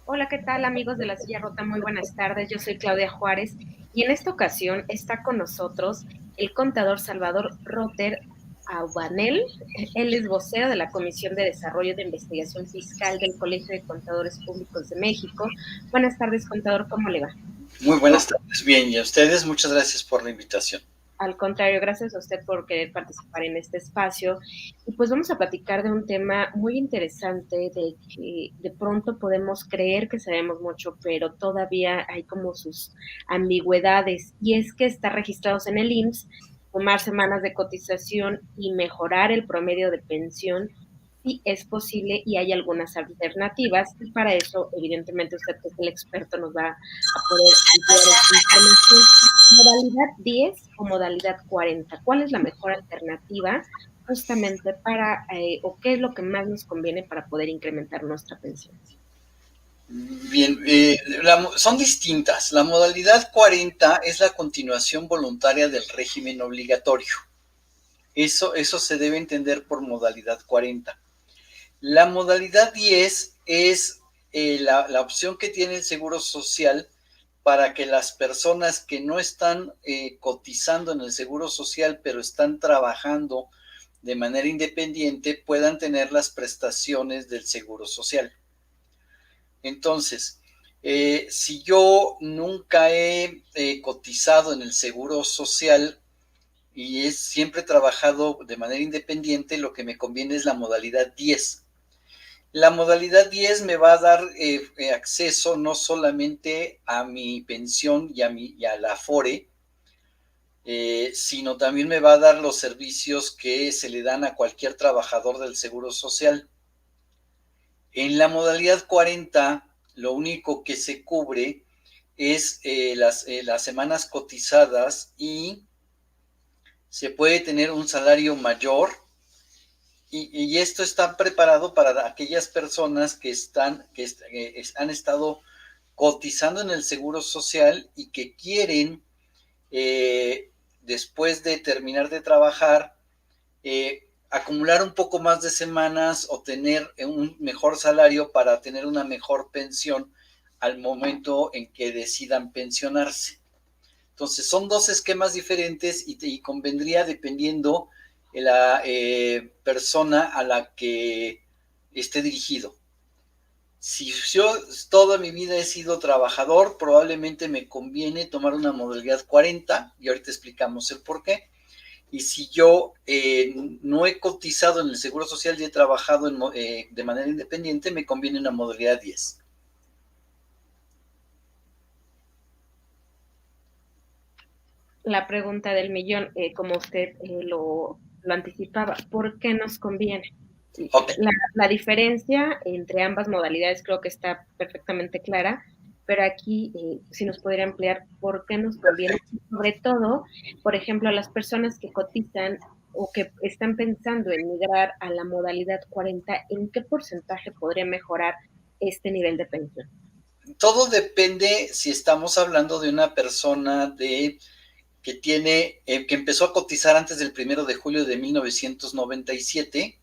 Hola, ¿qué tal amigos de La Silla Rota? Muy buenas tardes, yo soy Claudia Juárez y en esta ocasión está con nosotros el contador Salvador Roter Aubanel. Él es vocero de la Comisión de Desarrollo de Investigación Fiscal del Colegio de Contadores Públicos de México. Buenas tardes, contador, ¿cómo le va? Muy buenas tardes. Bien, y a ustedes, muchas gracias por la invitación. Al contrario, gracias a usted por querer participar en este espacio. Y pues vamos a platicar de un tema muy interesante del que de pronto podemos creer que sabemos mucho, pero todavía hay como sus ambigüedades. Y es que estar registrados en el IMSS, sumar semanas de cotización y mejorar el promedio de pensión, sí es posible y hay algunas alternativas. Y para eso, evidentemente, usted que es el experto nos va a poder ampliar esta información. ¿Modalidad 10 o modalidad 40? ¿Cuál es la mejor alternativa justamente para, o qué es lo que más nos conviene para poder incrementar nuestra pensión? Bien, son distintas. La modalidad 40 es la continuación voluntaria del régimen obligatorio. Eso se debe entender por modalidad 40. La modalidad 10 es la opción que tiene el Seguro Social para que las personas que no están cotizando en el Seguro Social, pero están trabajando de manera independiente, puedan tener las prestaciones del Seguro Social. Entonces, si yo nunca he cotizado en el Seguro Social y siempre he trabajado de manera independiente, lo que me conviene es la modalidad 10. La modalidad 10 me va a dar acceso no solamente a mi pensión y a la Afore, sino también me va a dar los servicios que se le dan a cualquier trabajador del Seguro Social. En la modalidad 40, lo único que se cubre es las semanas cotizadas y se puede tener un salario mayor y esto está preparado para aquellas personas que han estado cotizando en el Seguro Social y que quieren, después de terminar de trabajar, acumular un poco más de semanas o tener un mejor salario para tener una mejor pensión al momento en que decidan pensionarse. Entonces, son dos esquemas diferentes y convendría dependiendo de la persona a la que esté dirigido. Si yo toda mi vida he sido trabajador, probablemente me conviene tomar una modalidad 40 y ahorita explicamos el por qué. Y si yo no he cotizado en el Seguro Social y he trabajado de manera independiente, me conviene una modalidad 10. La pregunta del millón, como usted lo anticipaba, ¿por qué nos conviene? Ok. La diferencia entre ambas modalidades creo que está perfectamente clara, pero aquí si nos podría ampliar por qué nos conviene, y sobre todo, por ejemplo, a las personas que cotizan o que están pensando en migrar a la modalidad 40, ¿en qué porcentaje podría mejorar este nivel de pensión? Todo depende si estamos hablando de una persona que empezó a cotizar antes del 1 de julio de 1997,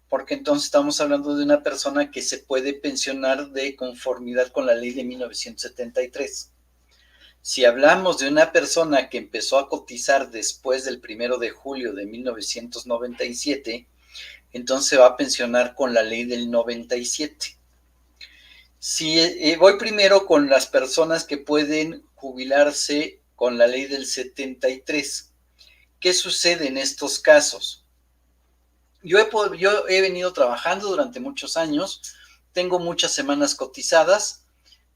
porque entonces estamos hablando de una persona que se puede pensionar de conformidad con la ley de 1973. Si hablamos de una persona que empezó a cotizar después del 1 de julio de 1997, entonces se va a pensionar con la ley del 97. Si voy primero con las personas que pueden jubilarse con la ley del 73. ¿Qué sucede en estos casos? Yo he venido trabajando durante muchos años, tengo muchas semanas cotizadas,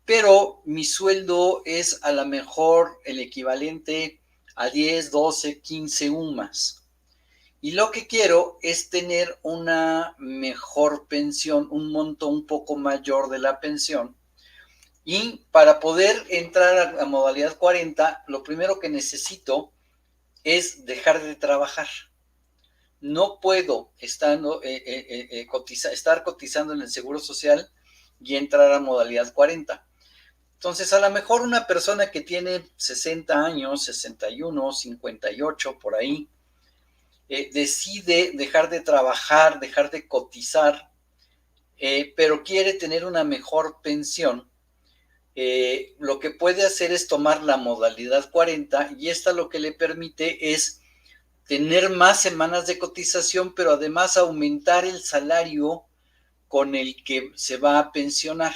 pero mi sueldo es a lo mejor el equivalente a 10, 12, 15 UMAS. Y lo que quiero es tener una mejor pensión, un monto un poco mayor de la pensión. Y para poder entrar a la modalidad 40, lo primero que necesito es dejar de trabajar. No puedo estar cotizando en el Seguro Social y entrar a modalidad 40. Entonces, a lo mejor una persona que tiene 60 años, 61, 58, por ahí, decide dejar de trabajar, dejar de cotizar pero quiere tener una mejor pensión, lo que puede hacer es tomar la modalidad 40 y esta lo que le permite es tener más semanas de cotización, pero además aumentar el salario con el que se va a pensionar.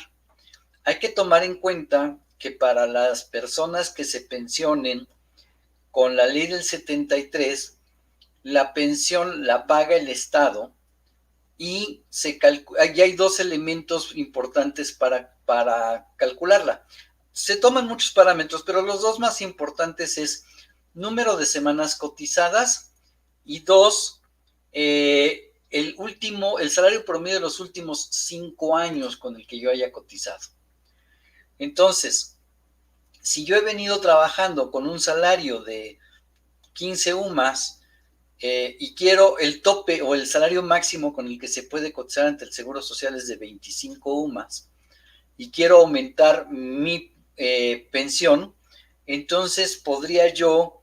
Hay que tomar en cuenta que para las personas que se pensionen con la ley del 73, la pensión la paga el Estado y ya hay dos elementos importantes para calcularla. Se toman muchos parámetros, pero los dos más importantes es número de semanas cotizadas y dos, el salario promedio de los últimos 5 años con el que yo haya cotizado. Entonces, si yo he venido trabajando con un salario de 15 UMAS y quiero el tope o el salario máximo con el que se puede cotizar ante el Seguro Social es de 25 UMAS y quiero aumentar mi pensión, entonces podría yo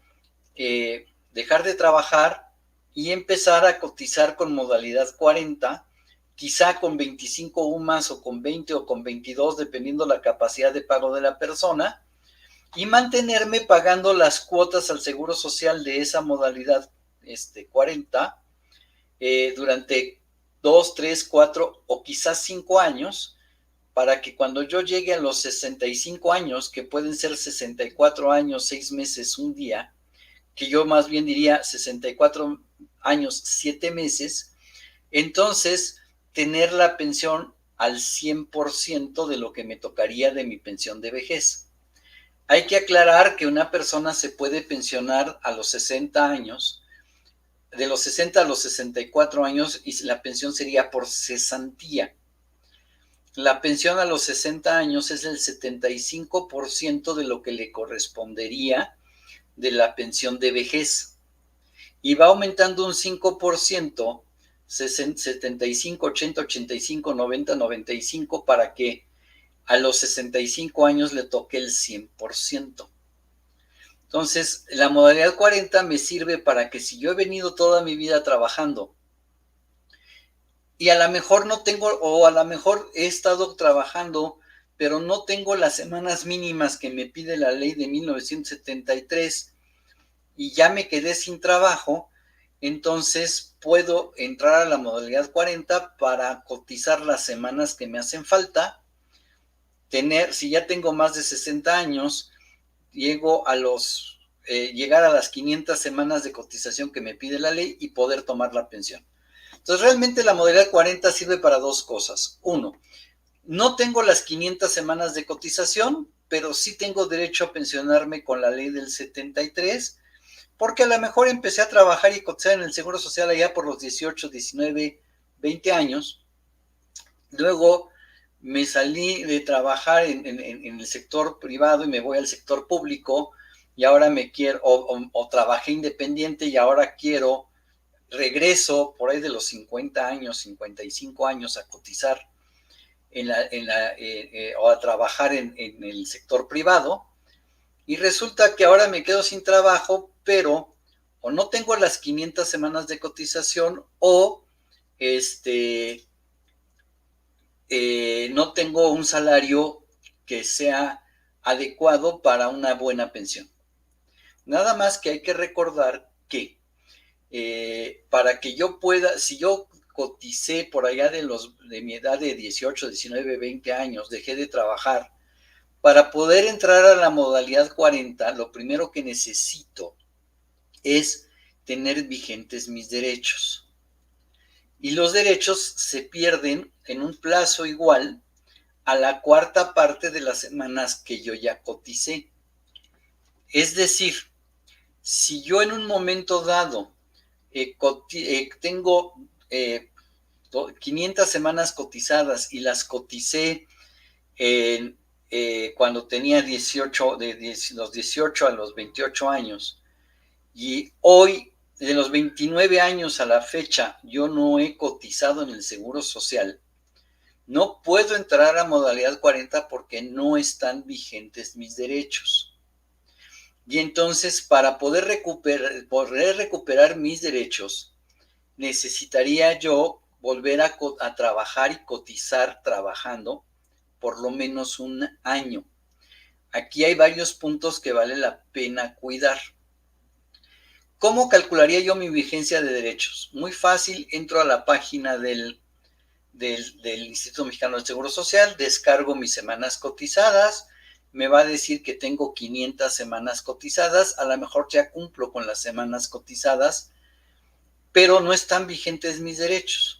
dejar de trabajar y empezar a cotizar con modalidad 40, quizá con 25 UMAS o con 20 o con 22, dependiendo la capacidad de pago de la persona, y mantenerme pagando las cuotas al Seguro Social de esa modalidad 40 durante 2, 3, 4 o quizás 5 años, para que cuando yo llegue a los 65 años, que pueden ser 64 años, 6 meses, un día, que yo más bien diría 64 años, 7 meses, entonces tener la pensión al 100% de lo que me tocaría de mi pensión de vejez. Hay que aclarar que una persona se puede pensionar a los 60 años, de los 60 a los 64 años, y la pensión sería por cesantía. La pensión a los 60 años es el 75% de lo que le correspondería de la pensión de vejez. Y va aumentando un 5%, 75, 80, 85, 90, 95, para que a los 65 años le toque el 100%. Entonces, la modalidad 40 me sirve para que si yo he venido toda mi vida trabajando y a lo mejor no tengo, o a lo mejor he estado trabajando, pero no tengo las semanas mínimas que me pide la ley de 1973 y ya me quedé sin trabajo, entonces puedo entrar a la modalidad 40 para cotizar las semanas que me hacen falta, si ya tengo más de 60 años, llegar a las 500 semanas de cotización que me pide la ley y poder tomar la pensión. Entonces, realmente la modalidad 40 sirve para dos cosas. Uno, no tengo las 500 semanas de cotización, pero sí tengo derecho a pensionarme con la ley del 73, porque a lo mejor empecé a trabajar y cotizar en el Seguro Social allá por los 18, 19, 20 años. Luego me salí de trabajar en el sector privado y me voy al sector público y ahora me quiero, o trabajé independiente y ahora regreso por ahí de los 50 años, 55 años a cotizar o a trabajar en el sector privado, y resulta que ahora me quedo sin trabajo, pero o no tengo las 500 semanas de cotización o no tengo un salario que sea adecuado para una buena pensión. Nada más que hay que recordar que para que yo pueda, si yo coticé por allá de mi edad de 18, 19, 20 años, dejé de trabajar, para poder entrar a la modalidad 40, lo primero que necesito es tener vigentes mis derechos. Y los derechos se pierden en un plazo igual a la cuarta parte de las semanas que yo ya coticé. Es decir, si yo en un momento dado tengo 500 semanas cotizadas y las coticé cuando tenía 18, los 18 a los 28 años, y hoy, de los 29 años a la fecha, yo no he cotizado en el Seguro Social, no puedo entrar a modalidad 40 porque no están vigentes mis derechos. Y entonces, para poder recuperar mis derechos, necesitaría yo volver a trabajar y cotizar trabajando por lo menos un año. Aquí hay varios puntos que vale la pena cuidar. ¿Cómo calcularía yo mi vigencia de derechos? Muy fácil, entro a la página del Instituto Mexicano del Seguro Social, descargo mis semanas cotizadas, me va a decir que tengo 500 semanas cotizadas, a lo mejor ya cumplo con las semanas cotizadas, pero no están vigentes mis derechos.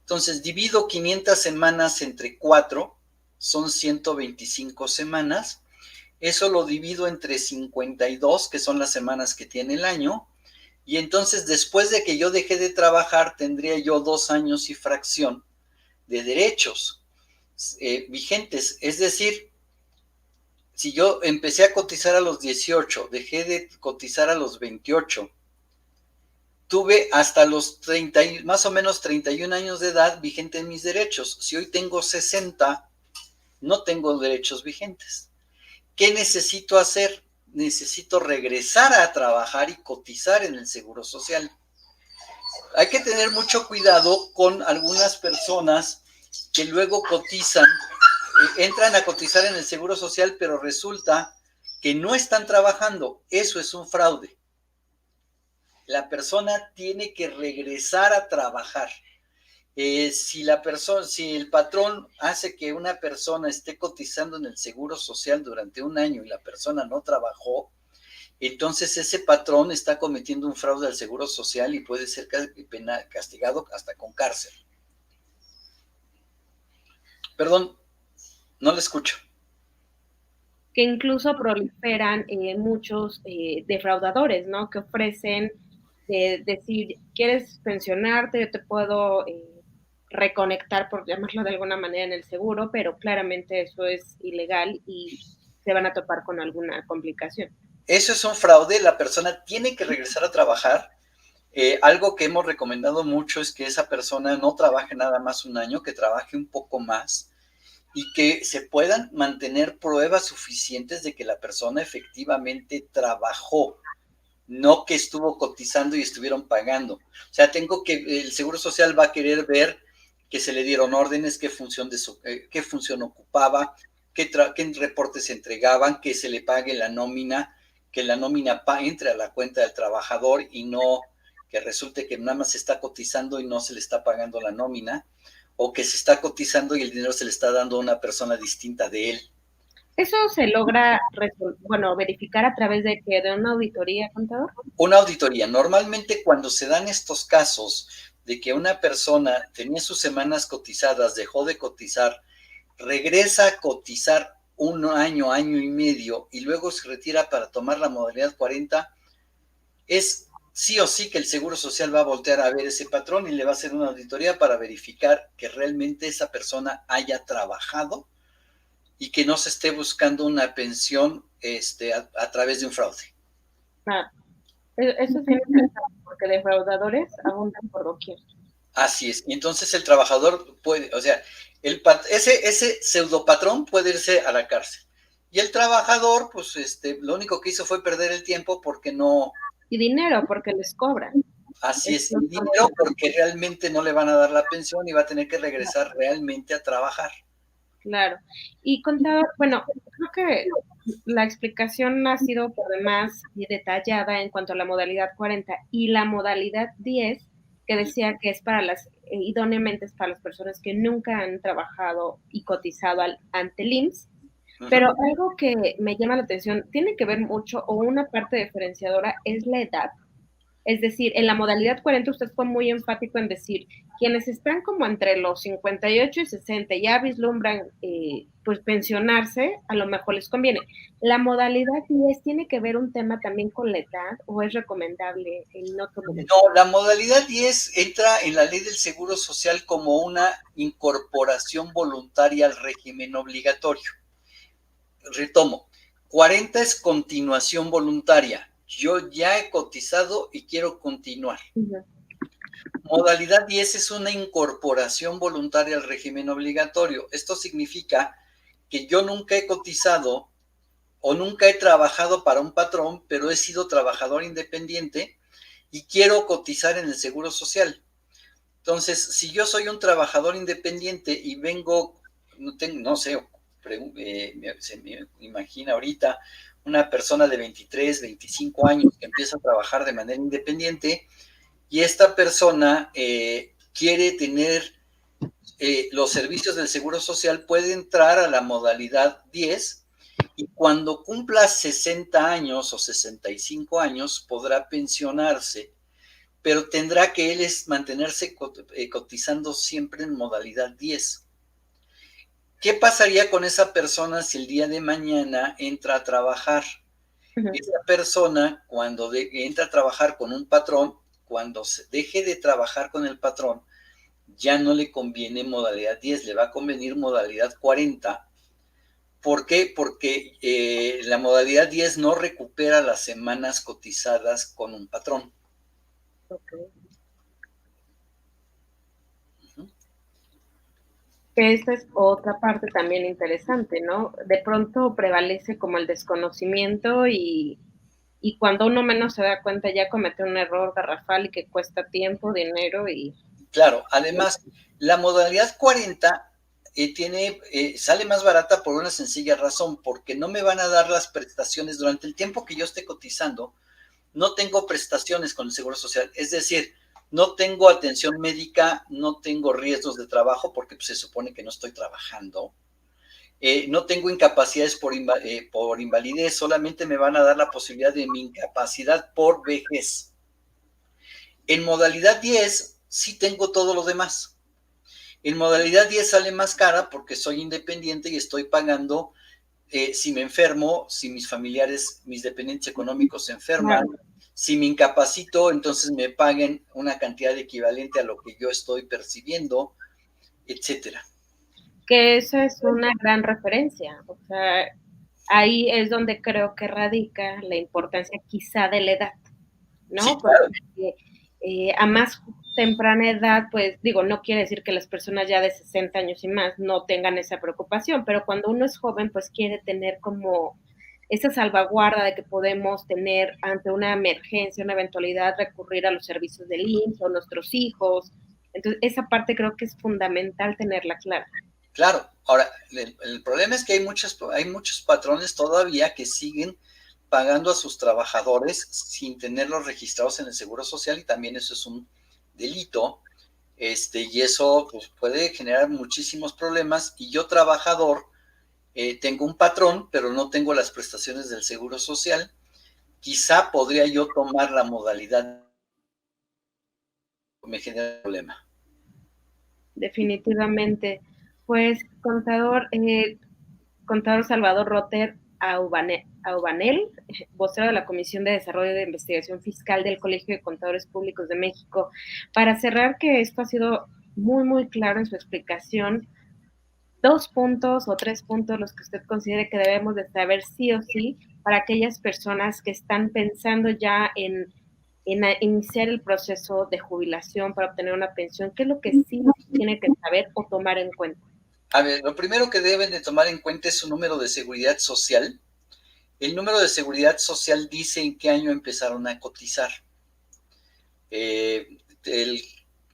Entonces, divido 500 semanas entre 4, son 125 semanas, eso lo divido entre 52, que son las semanas que tiene el año, y entonces después de que yo dejé de trabajar, tendría yo 2 años y fracción de derechos vigentes. Es decir, si yo empecé a cotizar a los 18, dejé de cotizar a los 28, tuve hasta los 30, más o menos 31 años de edad vigentes mis derechos. Si hoy tengo 60, no tengo derechos vigentes. ¿Qué necesito hacer? Necesito regresar a trabajar y cotizar en el Seguro Social. Hay que tener mucho cuidado con algunas personas que luego cotizan, entran a cotizar en el Seguro Social, pero resulta que no están trabajando. Eso es un fraude. La persona tiene que regresar a trabajar. Si el patrón hace que una persona esté cotizando en el Seguro Social durante un año y la persona no trabajó, entonces ese patrón está cometiendo un fraude al Seguro Social y puede ser castigado hasta con cárcel. Perdón, no le escucho. Que incluso proliferan muchos defraudadores, ¿no? Que ofrecen decir, ¿quieres pensionarte? Yo te puedo reconectar, por llamarlo de alguna manera, en el seguro, pero claramente eso es ilegal y se van a topar con alguna complicación. Eso es un fraude, la persona tiene que regresar a trabajar. Algo que hemos recomendado mucho es que esa persona no trabaje nada más un año, que trabaje un poco más y que se puedan mantener pruebas suficientes de que la persona efectivamente trabajó, no que estuvo cotizando y estuvieron pagando. O sea, el Seguro Social va a querer ver que se le dieron órdenes, qué función ocupaba, qué reportes se entregaban, que se le pague la nómina, que la nómina entre a la cuenta del trabajador y no que resulte que nada más se está cotizando y no se le está pagando la nómina, o que se está cotizando y el dinero se le está dando a una persona distinta de él. ¿Eso se logra, verificar a través de una auditoría, contador? Una auditoría. Normalmente cuando se dan estos casos de que una persona tenía sus semanas cotizadas, dejó de cotizar, regresa a cotizar un año, año y medio, y luego se retira para tomar la modalidad 40, es sí o sí que el Seguro Social va a voltear a ver ese patrón y le va a hacer una auditoría para verificar que realmente esa persona haya trabajado y que no se esté buscando una pensión a través de un fraude. Ah, eso es interesante porque defraudadores abundan por doquier. Así es. Y entonces el trabajador puede, o sea, ese pseudopatrón puede irse a la cárcel. Y el trabajador, pues, lo único que hizo fue perder el tiempo porque no. Y dinero, porque les cobran. Así es, y dinero porque realmente no le van a dar la pensión y va a tener que regresar realmente a trabajar. Claro. Y contador, bueno, creo que la explicación ha sido por demás detallada en cuanto a la modalidad 40 y la modalidad 10, que decía que es para idóneamente es para las personas que nunca han trabajado y cotizado ante el IMSS. Pero algo que me llama la atención, tiene que ver mucho, o una parte diferenciadora, es la edad. Es decir, en la modalidad 40 usted fue muy enfático en decir, quienes están como entre los 58 y 60 ya vislumbran pues pensionarse, a lo mejor les conviene. ¿La modalidad 10 tiene que ver un tema también con la edad o es recomendable en otro momento? No, la modalidad 10 entra en la ley del Seguro Social como una incorporación voluntaria al régimen obligatorio. Retomo, 40 es continuación voluntaria. Yo ya he cotizado y quiero continuar. Uh-huh. Modalidad 10 es una incorporación voluntaria al régimen obligatorio. Esto significa que yo nunca he cotizado o nunca he trabajado para un patrón, pero he sido trabajador independiente y quiero cotizar en el Seguro Social. Entonces, si yo soy un trabajador independiente y vengo, no tengo, no sé, se me imagina ahorita una persona de 23, 25 años que empieza a trabajar de manera independiente y esta persona quiere tener los servicios del Seguro Social, puede entrar a la modalidad 10 y cuando cumpla 60 años o 65 años podrá pensionarse, pero tendrá que él mantenerse cotizando siempre en modalidad 10. ¿Qué pasaría con esa persona si el día de mañana entra a trabajar? Ujú. Esa persona, cuando entra a trabajar con un patrón, cuando se deje de trabajar con el patrón, ya no le conviene modalidad 10, le va a convenir modalidad 40. ¿Por qué? Porque la modalidad 10 no recupera las semanas cotizadas con un patrón. Ok. Uh -huh. Que esta es otra parte también interesante, ¿no? De pronto prevalece como el desconocimiento y cuando uno menos se da cuenta ya cometió un error garrafal y que cuesta tiempo, dinero y... Claro, además, la modalidad 40 sale más barata por una sencilla razón, porque no me van a dar las prestaciones durante el tiempo que yo esté cotizando. No tengo prestaciones con el Seguro Social, es decir, no tengo atención médica, no tengo riesgos de trabajo porque pues, se supone que no estoy trabajando, no tengo incapacidades por invalidez, solamente me van a dar la posibilidad de mi incapacidad por vejez. En modalidad 10 sí tengo todo lo demás. En modalidad 10 sale más cara porque soy independiente y estoy pagando si me enfermo, si mis familiares, mis dependientes económicos se enferman, Claro, si me incapacito, entonces me paguen una cantidad equivalente a lo que yo estoy percibiendo, etcétera. que esa es una gran referencia, o sea, ahí es donde creo que radica la importancia quizá de la edad, Sí, ¿no? claro, Porque a más temprana edad, pues digo, no quiere decir que las personas ya de 60 años y más no tengan esa preocupación, pero cuando uno es joven, pues quiere tener como esa salvaguarda de que podemos tener ante una emergencia, una eventualidad, recurrir a los servicios del IMSS o nuestros hijos. Entonces, esa parte creo que es fundamental tenerla clara. claro. Ahora, el problema es que hay muchos patrones todavía que siguen pagando a sus trabajadores sin tenerlos registrados en el Seguro Social y también eso es un delito. Y eso pues, puede generar muchísimos problemas y yo trabajador tengo un patrón, pero no tengo las prestaciones del Seguro Social, quizá podría yo tomar la modalidad, me genera un problema. Definitivamente. Pues, contador Salvador Rotter Aubanel, vocero de la Comisión de Desarrollo de Investigación Fiscal del Colegio de Contadores Públicos de México. Para cerrar, que esto ha sido muy, muy claro en su explicación, 2 puntos o 3 puntos los que usted considere que debemos de saber sí o sí para aquellas personas que están pensando ya en iniciar el proceso de jubilación para obtener una pensión. ¿Qué es lo que sí tiene que saber o tomar en cuenta? A ver, lo primero que deben de tomar en cuenta es su número de seguridad social. El número de seguridad social dice en qué año empezaron a cotizar. El,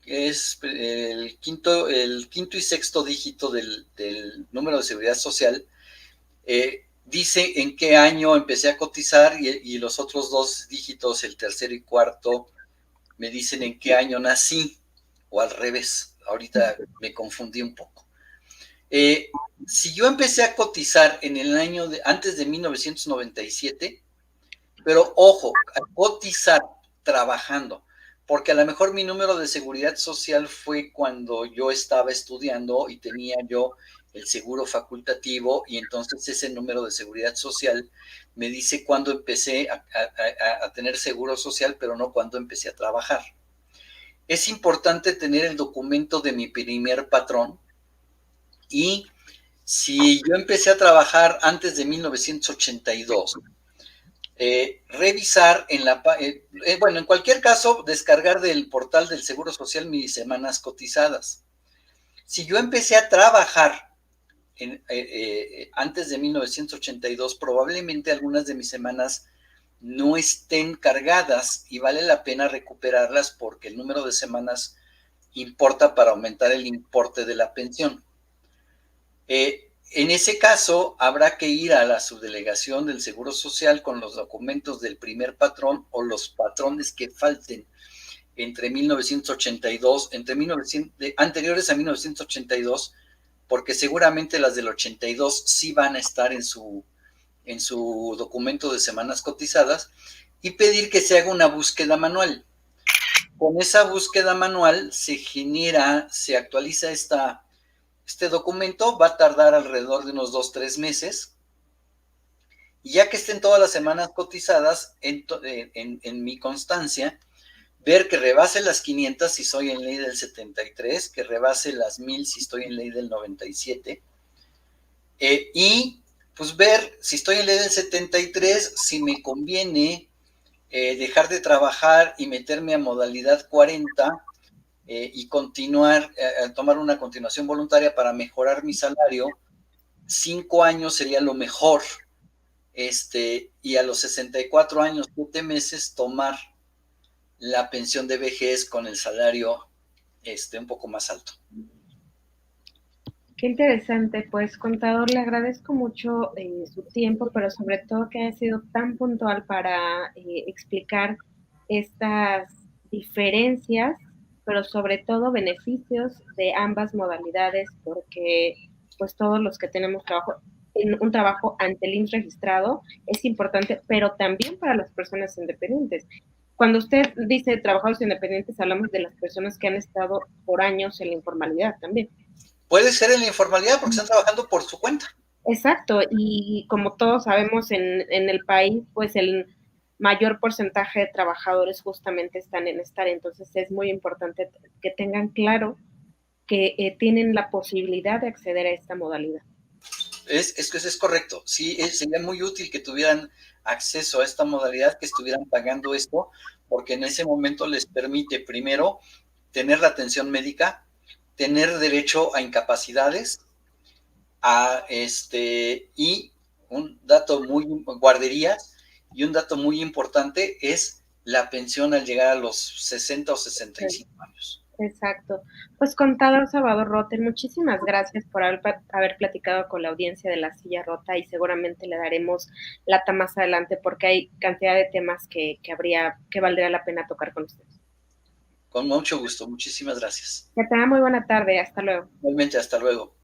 es el quinto y sexto dígito del número de seguridad social dice en qué año empecé a cotizar y los otros dos dígitos, el tercero y cuarto, me dicen en qué año nací o al revés. Ahorita me confundí un poco. Si yo empecé a cotizar en el año antes de 1997, pero ojo, a cotizar trabajando, porque a lo mejor mi número de seguridad social fue cuando yo estaba estudiando y tenía yo el seguro facultativo y entonces ese número de seguridad social me dice cuándo empecé a tener seguro social, pero no cuándo empecé a trabajar. Es importante tener el documento de mi primer patrón y si yo empecé a trabajar antes de 1982, revisar bueno, en cualquier caso, descargar del portal del Seguro Social mis semanas cotizadas. Si yo empecé a trabajar antes de 1982, probablemente algunas de mis semanas no estén cargadas y vale la pena recuperarlas porque el número de semanas importa para aumentar el importe de la pensión. En ese caso, habrá que ir a la subdelegación del Seguro Social con los documentos del primer patrón o los patrones que falten entre 1982, anteriores a 1982, porque seguramente las del 82 sí van a estar en su documento de semanas cotizadas, y pedir que se haga una búsqueda manual. Con esa búsqueda manual se actualiza este documento, va a tardar alrededor de unos 2-3 meses, y ya que estén todas las semanas cotizadas en mi constancia, ver que rebase las 500 si soy en ley del 73, que rebase las 1000 si estoy en ley del 97, y pues ver si estoy en ley del 73, si me conviene dejar de trabajar y meterme a modalidad 40 y continuar, tomar una continuación voluntaria para mejorar mi salario. 5 años sería lo mejor, y a los 64 años, 7 meses, tomar la pensión de vejez con el salario un poco más alto. Qué interesante, pues contador, le agradezco mucho su tiempo, pero sobre todo que haya sido tan puntual para explicar estas diferencias, pero sobre todo beneficios de ambas modalidades, porque pues todos los que tenemos trabajo, en un trabajo ante el IMSS registrado es importante, pero también para las personas independientes. Cuando usted dice trabajadores independientes, hablamos de las personas que han estado por años en la informalidad también. Puede ser en la informalidad porque están trabajando por su cuenta. Exacto, y como todos sabemos en el país, pues el mayor porcentaje de trabajadores justamente están en esta área, entonces es muy importante que tengan claro que tienen la posibilidad de acceder a esta modalidad. Es correcto, sí, sería muy útil que tuvieran acceso a esta modalidad, que estuvieran pagando esto, porque en ese momento les permite, primero, tener la atención médica, tener derecho a incapacidades, y un dato guarderías, y un dato muy importante es la pensión al llegar a los 60 o 65 años. Exacto. Pues contador Salvador Rotter, muchísimas gracias por haber platicado con la audiencia de La Silla Rota, y seguramente le daremos lata más adelante porque hay cantidad de temas que valdría la pena tocar con ustedes. Con mucho gusto, muchísimas gracias. Que tenga muy buena tarde, hasta luego. Realmente, hasta luego.